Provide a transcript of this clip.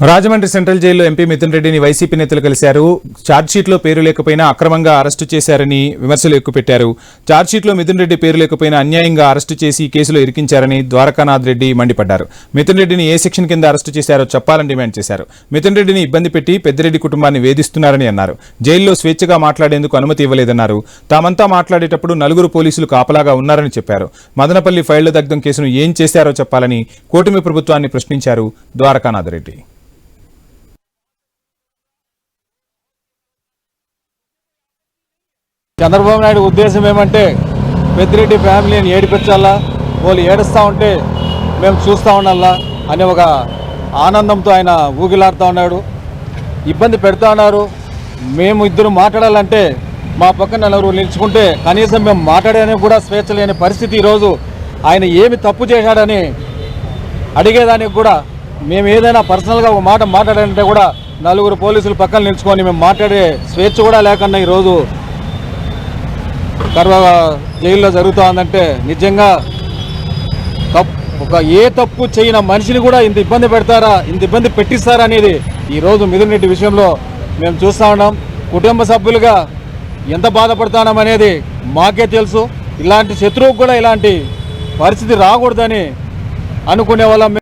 Rajahmundry central జైల్లో MP Mithun రెడ్డిని YCP నేతలు కలిశారు. ఛార్జ్షీట్లో పేరు లేకపోయినా అక్రమంగా అరెస్టు చేశారని విమర్శలు ఎక్కుపెట్టారు. ఛార్జ్షీట్లో మిథున్ రెడ్డి పేరు లేకపోయినా అన్యాయంగా అరెస్టు చేసి కేసులో ఇరికించారని ద్వారకానాథ్ రెడ్డి మండిపడ్డారు. మిథున్ రెడ్డిని ఏ సెక్షన్ కింద అరెస్టు చేశారో చెప్పాలని డిమాండ్ చేశారు. మిథున్ రెడ్డిని ఇబ్బంది పెట్టి పెద్దిరెడ్డి కుటుంబాన్ని వేధిస్తున్నారని అన్నారు. జైల్లో స్వేచ్ఛగా మాట్లాడేందుకు అనుమతి ఇవ్వలేదన్నారు. తామంతా మాట్లాడేటప్పుడు 4 పోలీసులు కాపలాగా ఉన్నారని చెప్పారు. మదనపల్లి ఫైళ్ల దగ్ధం కేసును ఏం చేశారో చెప్పాలని కూటమి ప్రభుత్వాన్ని ప్రశ్నించారు ద్వారకానాథ్ రెడ్డి. చంద్రబాబు నాయుడు ఉద్దేశం ఏమంటే పెద్దిరెడ్డి ఫ్యామిలీని ఏడిపించాలా, వాళ్ళు ఏడుస్తూ ఉంటే మేము చూస్తూ ఉండాలా అనే ఒక ఆనందంతో ఆయన ఊగిలాడుతూ ఉన్నాడు. ఇబ్బంది పెడతా ఉన్నారు. మేము ఇద్దరు మాట్లాడాలంటే మా పక్కన 4 నిలుచుకుంటే కనీసం మేము మాట్లాడేందుకు కూడా స్వేచ్ఛ లేని పరిస్థితి. ఈరోజు ఆయన ఏమి తప్పు చేశాడని అడిగేదానికి కూడా మేము ఏదైనా పర్సనల్గా ఒక మాట మాట్లాడాలంటే కూడా 4 పోలీసులు పక్కన నిలుచుకొని మేము మాట్లాడే స్వేచ్ఛ కూడా లేకుండా ఈరోజు జైల్లో జరుగుతూ ఉందంటే నిజంగా ఏ తప్పు చేయని మనిషిని కూడా ఇంత ఇబ్బంది పెడతారా, ఇంత ఇబ్బంది పెట్టిస్తారా అనేది ఈరోజు మిథున్ రెడ్డి విషయంలో మేము చూస్తూ ఉన్నాం. కుటుంబ సభ్యులుగా ఎంత బాధపడతాం అనేది మాకే తెలుసు. ఇలాంటి శత్రువుకు కూడా ఇలాంటి పరిస్థితి రాకూడదని అనుకునే వాళ్ళం.